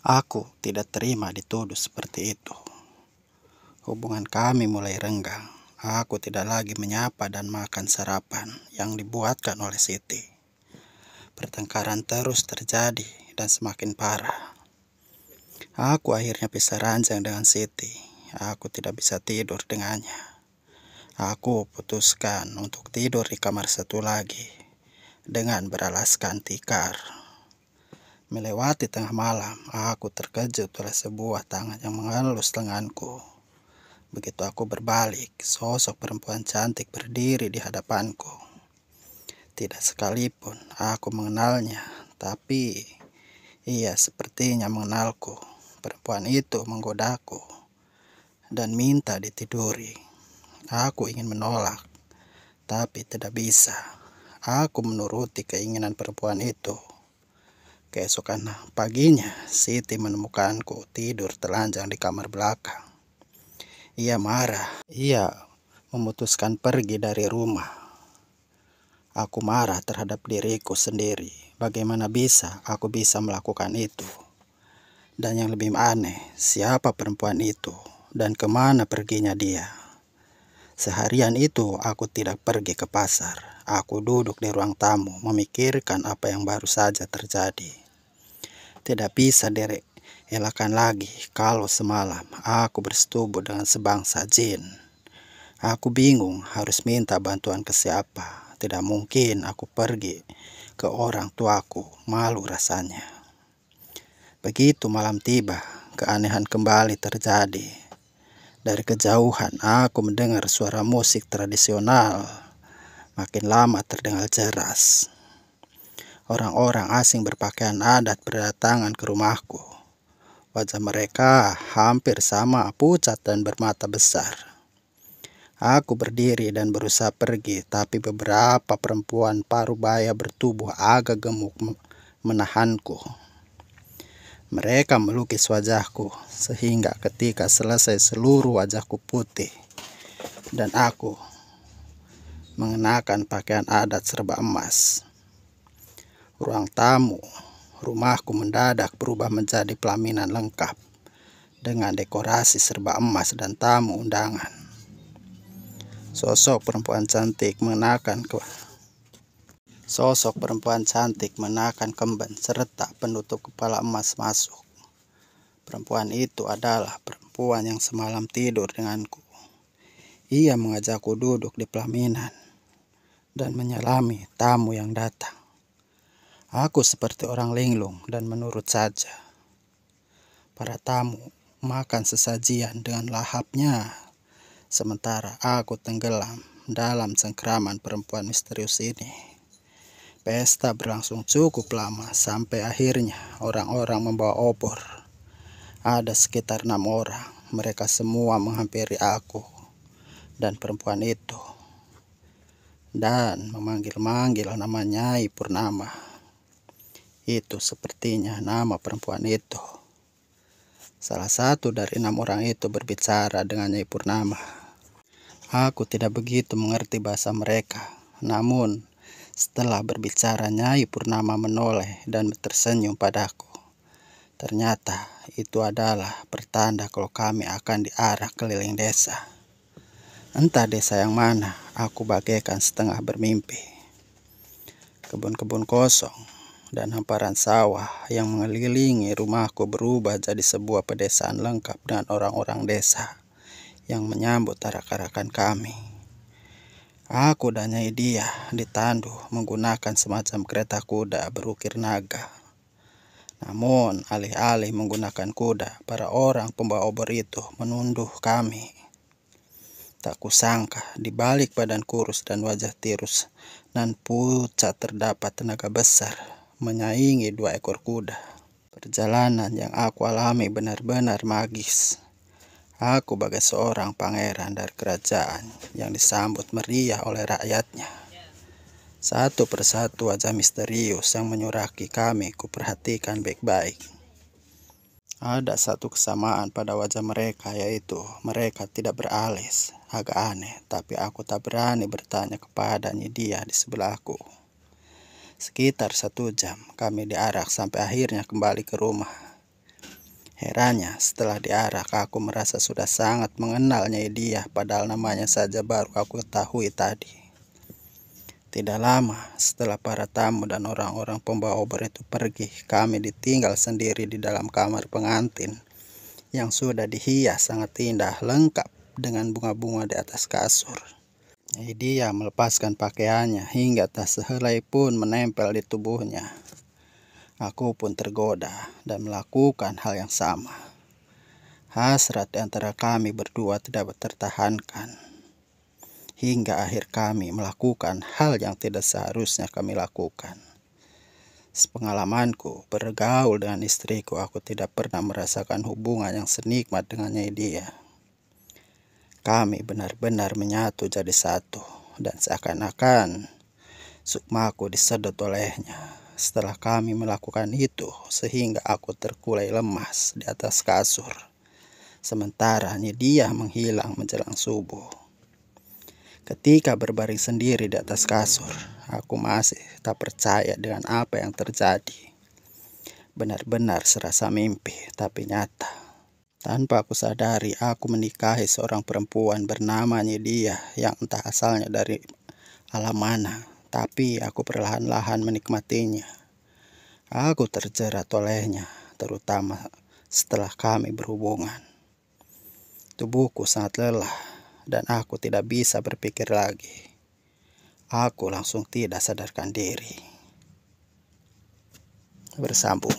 Aku tidak terima dituduh seperti itu. Hubungan kami mulai renggang. Aku tidak lagi menyapa dan makan sarapan yang dibuatkan oleh Siti. Pertengkaran terus terjadi dan semakin parah. Aku akhirnya pisah ranjang dengan Siti. Aku tidak bisa tidur dengannya. Aku putuskan untuk tidur di kamar satu lagi dengan beralaskan tikar. Melewati tengah malam, aku terkejut oleh sebuah tangan yang mengelus lenganku. Begitu aku berbalik, sosok perempuan cantik berdiri di hadapanku. Tidak sekalipun aku mengenalnya, tapi ia sepertinya mengenalku. Perempuan itu menggodaku dan minta ditiduri. Aku ingin menolak, tapi tidak bisa. Aku menuruti keinginan perempuan itu. Keesokan paginya, Siti menemukanku tidur telanjang di kamar belakang. Ia marah. Ia memutuskan pergi dari rumah. Aku marah terhadap diriku sendiri. Bagaimana bisa aku bisa melakukan itu? Dan yang lebih aneh, siapa perempuan itu? Dan kemana perginya dia? Seharian itu aku tidak pergi ke pasar. Aku duduk di ruang tamu memikirkan apa yang baru saja terjadi. Tidak bisa dielakkan lagi kalau semalam aku bersetubuh dengan sebangsa jin. Aku bingung harus minta bantuan ke siapa. Tidak mungkin aku pergi ke orang tuaku, malu rasanya. Begitu malam tiba, keanehan kembali terjadi. Dari kejauhan aku mendengar suara musik tradisional. Makin lama terdengar jelas. Orang-orang asing berpakaian adat berdatangan ke rumahku. Wajah mereka hampir sama, pucat dan bermata besar. Aku berdiri dan berusaha pergi, tapi beberapa perempuan parubaya bertubuh agak gemuk menahanku. Mereka melukis wajahku, sehingga ketika selesai seluruh wajahku putih. Dan aku mengenakan pakaian adat serba emas. Ruang tamu rumahku mendadak berubah menjadi pelaminan lengkap dengan dekorasi serba emas dan tamu undangan. Sosok perempuan cantik mengenakan kemben serta penutup kepala emas masuk. Perempuan itu adalah perempuan yang semalam tidur denganku. Ia mengajakku duduk di pelaminan dan menyalami tamu yang datang. Aku seperti orang linglung dan menurut saja. Para tamu makan sesajian dengan lahapnya, sementara aku tenggelam dalam cengkraman perempuan misterius ini. Pesta berlangsung cukup lama sampai akhirnya orang-orang membawa obor. Ada sekitar 6 orang. Mereka semua menghampiri aku dan perempuan itu dan memanggil-manggil nama Nyai Purnama. Itu sepertinya nama perempuan itu. Salah satu dari 6 orang itu berbicara dengan Nyai Purnama. Aku tidak begitu mengerti bahasa mereka. Namun setelah berbicara, Nyai Purnama menoleh dan tersenyum padaku. Ternyata itu adalah pertanda kalau kami akan diarak keliling desa. Entah desa yang mana, aku bagaikan setengah bermimpi. Kebun-kebun kosong dan hamparan sawah yang mengelilingi rumahku berubah jadi sebuah pedesaan lengkap dengan orang-orang desa yang menyambut arak-arakan kami. Aku dan Nyai Dia ditandu menggunakan semacam kereta kuda berukir naga. Namun alih-alih menggunakan kuda, para orang pembawa obor itu menunduh kami. Tak kusangka di balik badan kurus dan wajah tirus dan pucat terdapat tenaga besar menyaingi 2 ekor kuda. Perjalanan yang aku alami benar-benar magis. Aku bagai seorang pangeran dari kerajaan yang disambut meriah oleh rakyatnya. Satu persatu wajah misterius yang menyuraki kami kuperhatikan baik-baik. Ada satu kesamaan pada wajah mereka, yaitu mereka tidak beralis. Agak aneh, tapi aku tak berani bertanya kepadanya dia di sebelahku. Sekitar 1 jam kami diarak sampai akhirnya kembali ke rumah. Herannya, setelah diarak, aku merasa sudah sangat mengenalnya dia, padahal namanya saja baru aku ketahui tadi. Tidak lama setelah para tamu dan orang-orang pembawa obor itu pergi, kami ditinggal sendiri di dalam kamar pengantin yang sudah dihias sangat indah, lengkap dengan bunga-bunga di atas kasur. Dia melepaskan pakaiannya hingga tak sehelai pun menempel di tubuhnya. Aku pun tergoda dan melakukan hal yang sama. Hasrat di antara kami berdua tidak tertahankan, hingga akhir kami melakukan hal yang tidak seharusnya kami lakukan. Sepengalamanku bergaul dengan istriku, aku tidak pernah merasakan hubungan yang senikmat dengannya dia. Kami benar-benar menyatu jadi satu, dan seakan-akan sukmaku disedot olehnya. Setelah kami melakukan itu, sehingga aku terkulai lemas di atas kasur, sementara dia menghilang menjelang subuh. Ketika berbaring sendiri di atas kasur, aku masih tak percaya dengan apa yang terjadi. Benar-benar serasa mimpi, tapi nyata. Tanpa aku sadari, aku menikahi seorang perempuan bernama dia yang entah asalnya dari alam mana, tapi aku perlahan-lahan menikmatinya. Aku terjerat olehnya, terutama setelah kami berhubungan. Tubuhku sangat lelah, dan aku tidak bisa berpikir lagi. Aku langsung tidak sadarkan diri. Bersambung.